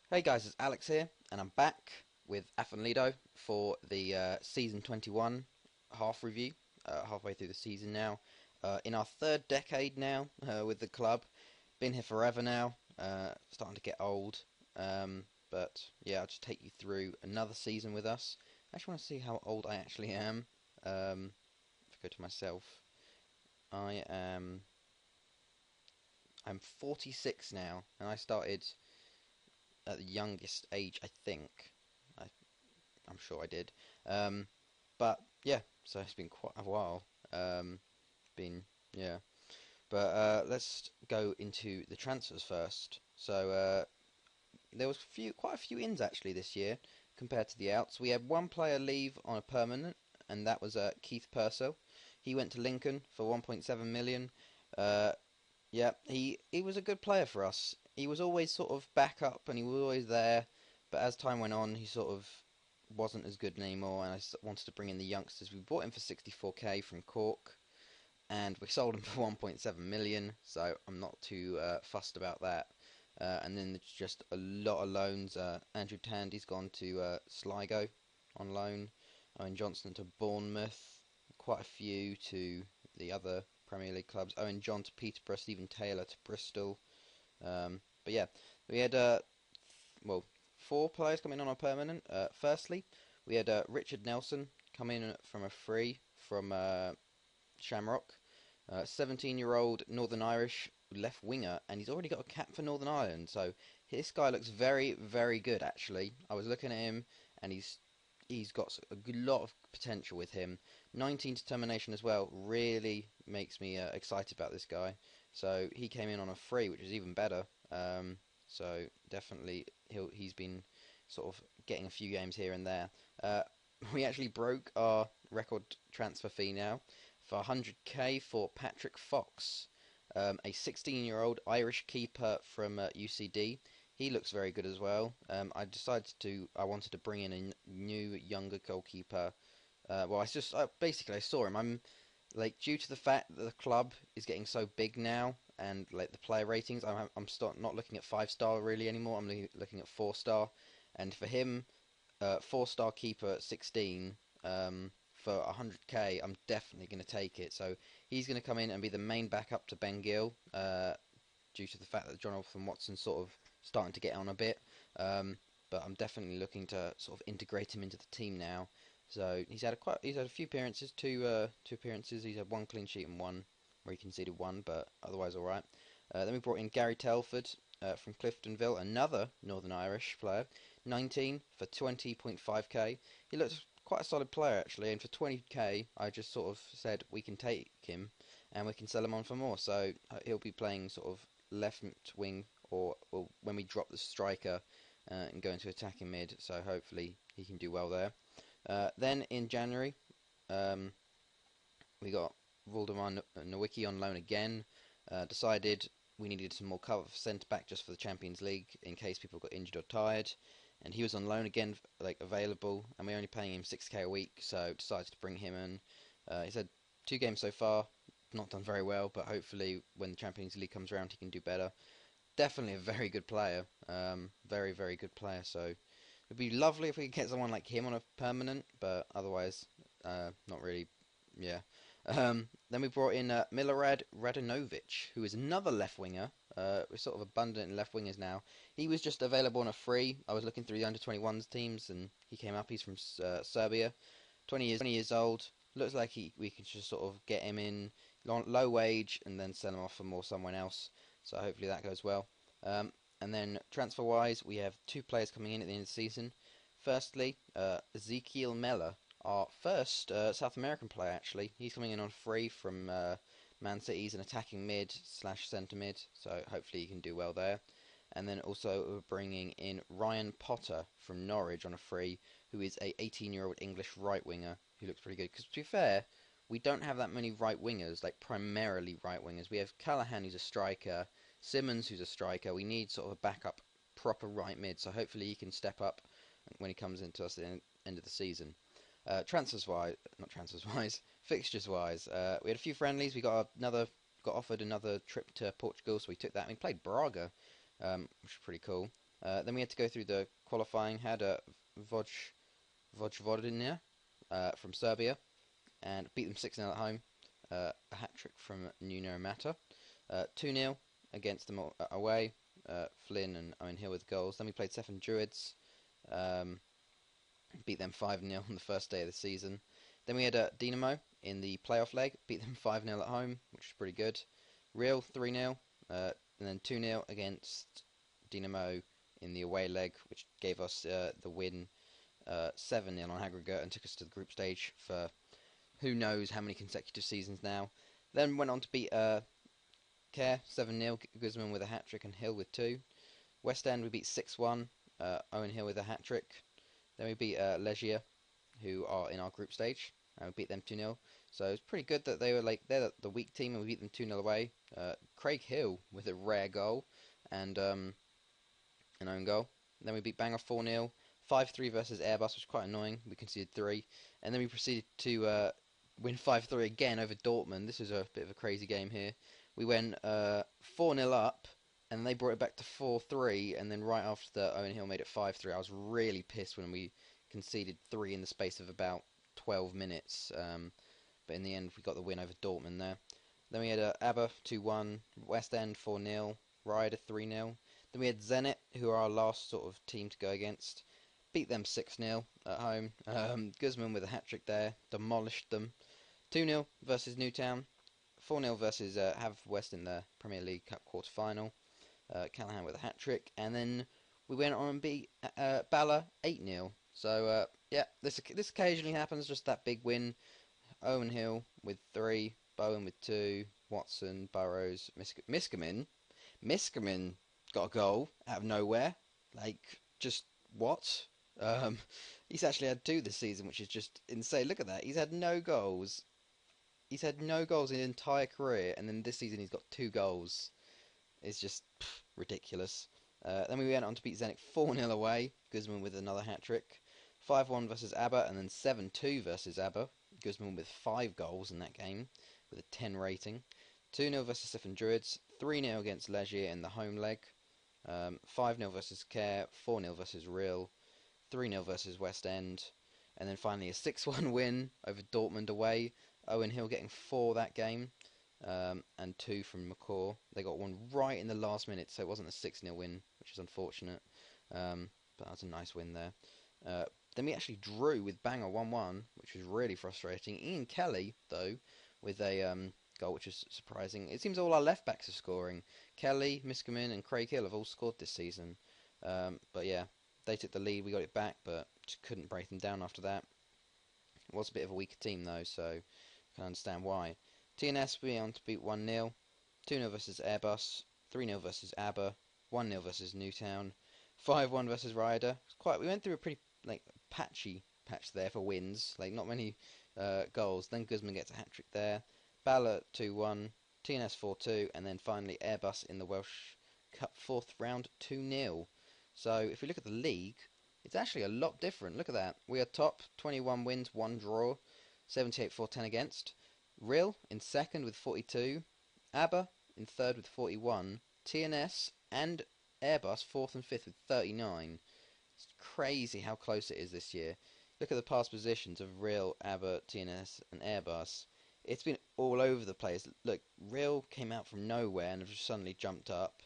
Hey guys, it's Alex here, and I'm back with Afan Lido for the season 21 half review. Halfway through the season now, in our third decade now with the club. Been here forever now. Starting to get old, but yeah, I'll just take you through another season with us. I actually want to see how old I actually am. If I go to myself, I am I'm 46 now, and I started at the youngest age, I think. I, I'm sure I did. Um, but yeah, so it's been quite a while. Been yeah, but let's go into the transfers first. So there was quite a few ins actually this year compared to the outs. We had one player leave on a permanent, and that was Keith Purcell. He went to Lincoln for 1.7 million. Uh, yeah, he was a good player for us. He was always sort of back up and he was always there, but as time went on, he sort of wasn't as good anymore. And wanted to bring in the youngsters. We bought him for 64k from Cork, and we sold him for 1.7 million. So I'm not too fussed about that. And then there's just a lot of loans. Andrew Tandy's gone to Sligo on loan. Owen Johnston to Bournemouth. Quite a few to the other Premier League clubs. Owen John to Peterborough. Stephen Taylor to Bristol. But yeah, we had well, four players coming on permanent. Firstly, we had Richard Nelson come in from a free from Shamrock. 17-year-old Northern Irish left winger, and he's already got a cap for Northern Ireland. So this guy looks very, very good. Actually, I was looking at him, and he's got a lot of potential with him. 19 determination as well. Really makes me excited about this guy. So he came in on a free, which is even better. So definitely he's been sort of getting a few games here and there. We actually broke our record transfer fee now for 100k for Patrick Fox, a 16-year-old Irish keeper from UCD. He looks very good as well. I wanted to bring in a new, younger goalkeeper. Well, basically I saw him. I'm like due to the fact that the club is getting so big now, and like the player ratings, I'm not looking at 5 star really anymore. I'm looking at 4 star, and for him, 4 star keeper at 16 for 100k, I'm definitely going to take it. So he's going to come in and be the main backup to Ben Gill, due to the fact that Jonathan Watson's sort of starting to get on a bit. But I'm definitely looking to sort of integrate him into the team now. So he's had a few appearances, two appearances. He's had one clean sheet and one where he conceded one, but otherwise all right. Then we brought in Gary Telford from Cliftonville, another Northern Irish player, 19 for 20.5k. He looks quite a solid player actually, and for 20k, I just sort of said we can take him and we can sell him on for more. So he'll be playing sort of left wing or when we drop the striker and go into attacking mid. So hopefully he can do well there. Then in January, um, we got Waldemar Nowicki on loan again. Decided we needed some more cover for centre back just for the Champions League in case people got injured or tired. And he was on loan again, like available, and we're only paying him 6k a week, so decided to bring him in. He's had 2 games so far, not done very well, but hopefully when the Champions League comes around he can do better. Definitely a very good player, very, very good player, so it'd be lovely if we could get someone like him on a permanent, but otherwise, not really. Yeah. Then we brought in Milorad Radanovic, who is another left winger. We're sort of abundant in left wingers now. He was just available on a free. I was looking through the under 21s teams, and he came up. He's from Serbia, 20 years old. Looks like we could just sort of get him in low wage and then sell him off for more someone else. So hopefully that goes well. And then transfer wise, we have two players coming in at the end of the season. Firstly, Ezekiel Meller, our first South American player actually. He's coming in on free from Man City. He's an attacking mid slash centre mid, so hopefully he can do well there. And then also we're bringing in Ryan Potter from Norwich on a free, who is a 18-year-old English right winger who looks pretty good. Because to be fair, we don't have that many right wingers, like primarily right wingers. We have Callahan who's a striker, Simmons who's a striker. We need sort of a backup proper right mid, so hopefully he can step up when he comes into us at the end of the season. Transfers wise, fixtures wise, we had a few friendlies. Got offered another trip to Portugal, so we took that. And we played Braga, which was pretty cool. Then we had to go through the qualifying. Had a Voj Vojvodina from Serbia and beat them 6-0 at home. A hat trick from Nuno Mata. 2-0 against them away. Flynn and Owen Hill with goals. Then we played Stefan Druids. Um, Beat them 5-0 on the first day of the season. Then we had Dinamo in the playoff leg. Beat them 5-0 at home, which was pretty good. Real 3-0. And then 2-0 against Dinamo in the away leg, which gave us the win 7-0 on aggregate and took us to the group stage for who knows how many consecutive seasons now. Then went on to beat Care 7-0, Guzman with a hat trick and Hill with two. West End we beat 6-1, Owen Hill with a hat trick. Then we beat Legia, who are in our group stage, and we beat them 2-0. So it's pretty good that they're the weak team and we beat them 2-0 away. Craig Hill with a rare goal and an own goal. Then we beat Bangor 4-0. 5-3 versus Airbus, which was quite annoying. We conceded 3. And then we proceeded to win 5-3 again over Dortmund. This was a bit of a crazy game here. We went 4-0 up, and they brought it back to 4-3, and then right after that, Owen Hill made it 5-3. I was really pissed when we conceded 3 in the space of about 12 minutes. But in the end, we got the win over Dortmund there. Then we had ABBA 2-1, West End 4-0, Ryder 3-0. Then we had Zenit, who are our last sort of team to go against. Beat them 6-0 at home. Guzman with a hat-trick there. Demolished them. 2-0 versus Newtown. 4-0 versus Have West in the Premier League Cup quarter-final. Callahan with a hat-trick. And then we went on and beat Bala 8-0. So, yeah, this occasionally happens. Just that big win. Owen Hill with 3. Bowen with 2. Watson, Burrows, Miskamin got a goal out of nowhere. Like, just what? Um, he's actually had 2 this season, which is just insane. Look at that. He's had no goals. He's had no goals in his entire career, and then this season he's got 2 goals. It's just ridiculous. Then we went on to beat Zenit 4-0 away. Guzman with another hat trick. 5-1 versus ABBA, and then 7-2 versus ABBA. Guzman with 5 goals in that game, with a 10 rating. 2-0 versus Stefan Druids. 3-0 against Legia in the home leg. 5-0 versus Care. 4-0 versus Real. 3-0 versus West End. And then finally a 6-1 win over Dortmund away. Owen Hill getting 4 that game. And 2 from McCaw. They got 1 right in the last minute, so it wasn't a 6-0 win, which is unfortunate. But that was a nice win there. Then we actually drew with Bangor 1-1, which was really frustrating. Ian Kelly, though, with a goal, which is surprising. It seems all our left backs are scoring. Kelly, Miskamin, and Craig Hill have all scored this season. But yeah, they took the lead. We got it back, but just couldn't break them down after that. It was a bit of a weaker team, though, so I can understand why. TNS went on to beat 1-0. 2-0 versus Airbus. 3-0 versus ABBA. 1-0 versus Newtown. 5-1 versus Ryder. We went through a pretty patchy patch there for wins. Not many goals. Then Guzman gets a hat trick there. Bala 2-1. TNS 4-2. And then finally Airbus in the Welsh Cup 4th round 2-0. So if we look at the league, it's actually a lot different. Look at that. We are top, 21 wins, 1 draw, 78-4-10 against. Real in second with 42. ABBA in third with 41. TNS and Airbus 4th and 5th with 39. It's crazy how close it is this year. Look at the past positions of Real, ABBA, TNS and Airbus. It's been all over the place. Look, Real came out from nowhere and have just suddenly jumped up.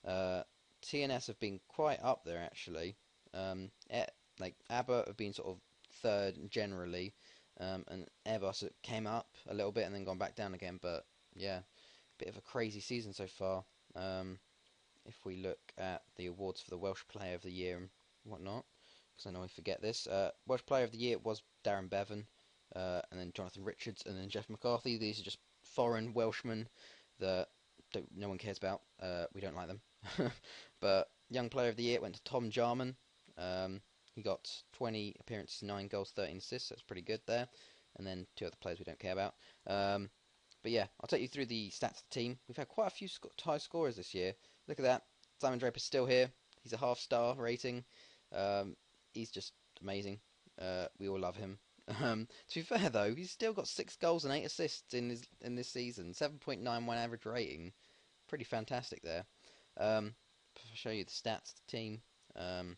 TNS have been quite up there actually. ABBA have been sort of third generally. And Airbus came up a little bit and then gone back down again. But yeah, bit of a crazy season so far. If we look at the awards for the Welsh Player of the Year and whatnot, because I know I forget this. Welsh Player of the Year was Darren Bevan, and then Jonathan Richards, and then Jeff McCarthy. These are just foreign Welshmen that no one cares about. We don't like them. But Young Player of the Year went to Tom Jarman. He got 20 appearances, 9 goals, 13 assists. That's pretty good there. And then 2 other players we don't care about. But yeah, I'll take you through the stats of the team. We've had quite a few high scorers this year. Look at that. Simon Draper's still here. He's a half-star rating. He's just amazing. We all love him. To be fair, though, he's still got 6 goals and 8 assists in this season. 7.91 average rating. Pretty fantastic there. I'll show you the stats of the team. Um,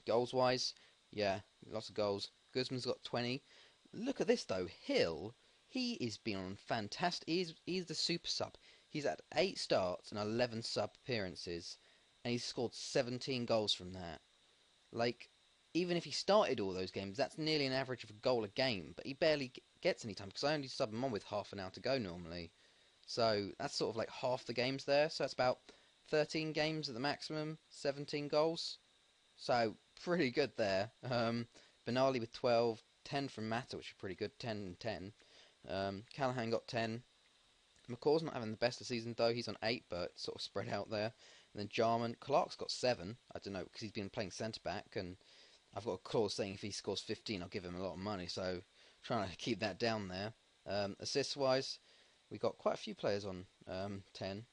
Goals wise, yeah, lots of goals. Guzman's got 20. Look at this though, Hill. He is been on fantastic. He's the super sub. He's had 8 starts and 11 sub appearances, and he's scored 17 goals from that. Like, even if he started all those games, that's nearly an average of a goal a game. But he barely gets any time because I only sub him on with half an hour to go normally. So that's sort of like half the games there. So that's about 13 games at the maximum, 17 goals. So pretty good there. Benali with 12, 10 from Mata, which is pretty good, 10 and 10. Callahan got 10. McCaw's not having the best of the season though. He's on 8, but sort of spread out there. And then Jarman, Clark's got 7. I don't know because he's been playing centre back, and I've got a clause saying if he scores 15, I'll give him a lot of money. So trying to keep that down there. Assists wise, we got quite a few players on 10.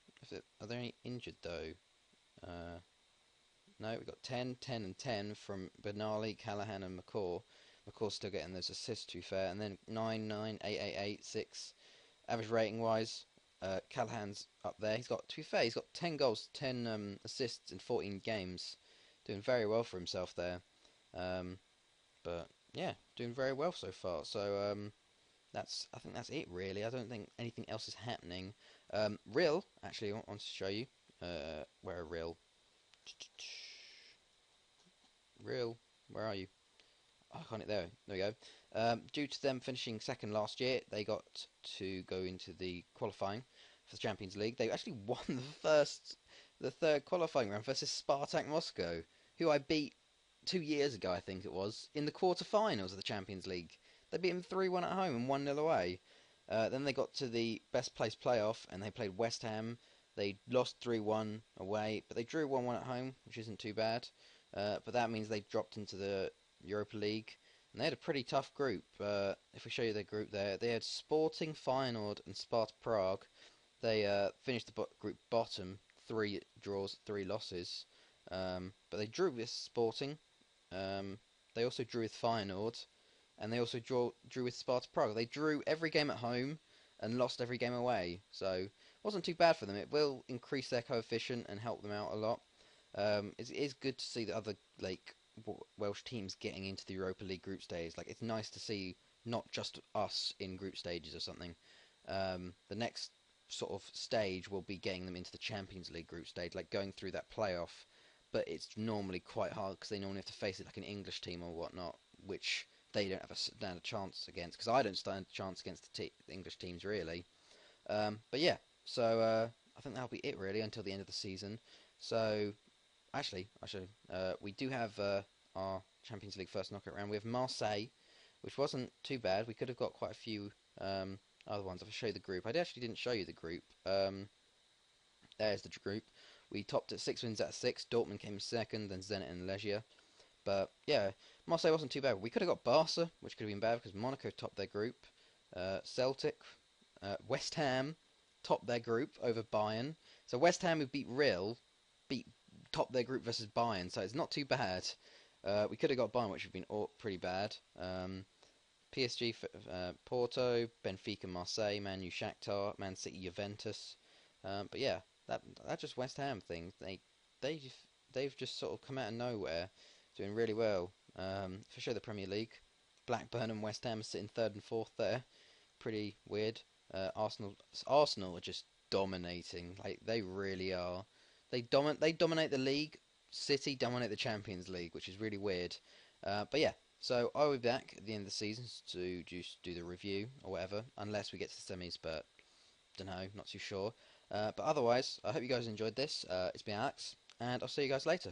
Are there any injured though? Uh, no, we got 10, 10, and 10 from Benali, Callahan, and McCaw. McCaw's still getting those assists, to be fair. And then 9, 9, 8, 8, 8, 6. Average rating wise, Callahan's up there. To be fair, he's got 10 goals, 10 assists in 14 games. Doing very well for himself there. Um, but yeah, doing very well so far. So I think that's it really. I don't think anything else is happening. Real, actually, I want to show you where a real. Real, where are you? Oh, I can't. There we go. Due to them finishing second last year, they got to go into the qualifying for the Champions League. They actually won the third qualifying round versus Spartak Moscow, who I beat 2 years ago, I think it was, in the quarter-finals of the Champions League. They beat them 3-1 at home and 1-0 away. Then they got to the best place playoff and they played West Ham. They lost 3-1 away, but they drew 1-1 at home, which isn't too bad. But that means they dropped into the Europa League. And they had a pretty tough group. If we show you their group there, they had Sporting, Feyenoord, and Sparta Prague. They finished the group bottom, 3 draws, 3 losses. But they drew with Sporting. They also drew with Feyenoord, and they also drew with Sparta Prague. They drew every game at home and lost every game away. So it wasn't too bad for them. It will increase their coefficient and help them out a lot. It is good to see the other like Welsh teams getting into the Europa League group stage. Like it's nice to see not just us in group stages or something. The next sort of stage will be getting them into the Champions League group stage, like going through that playoff. But it's normally quite hard because they normally have to face it like an English team or whatnot, which they don't have stand a chance against. Because I don't stand a chance against the English teams really. But yeah, so I think that'll be it really until the end of the season. So actually, we do have our Champions League first knockout round. We have Marseille, which wasn't too bad. We could have got quite a few other ones. I'll show you the group. I actually didn't show you the group. There's the group. We topped at 6 wins out of 6. Dortmund came second, then Zenit and Legia. But yeah, Marseille wasn't too bad. We could have got Barca, which could have been bad because Monaco topped their group. Celtic, West Ham topped their group over Bayern. So West Ham, who beat Real, beat top their group versus Bayern. So it's not too bad. We could have got Bayern, which would have been pretty bad. PSG, Porto, Benfica, Marseille, Man U, Shakhtar, Man City, Juventus. But yeah, that just West Ham thing. They they've just sort of come out of nowhere, doing really well. If I show the Premier League, Blackburn and West Ham are sitting third and fourth there. Pretty weird. Arsenal are just dominating. Like they really are. They dominate the league. City dominate the Champions League, which is really weird. But yeah, so I'll be back at the end of the season to just do the review or whatever, unless we get to the semis. But don't know, not too sure. But otherwise, I hope you guys enjoyed this. It's been Alex, and I'll see you guys later.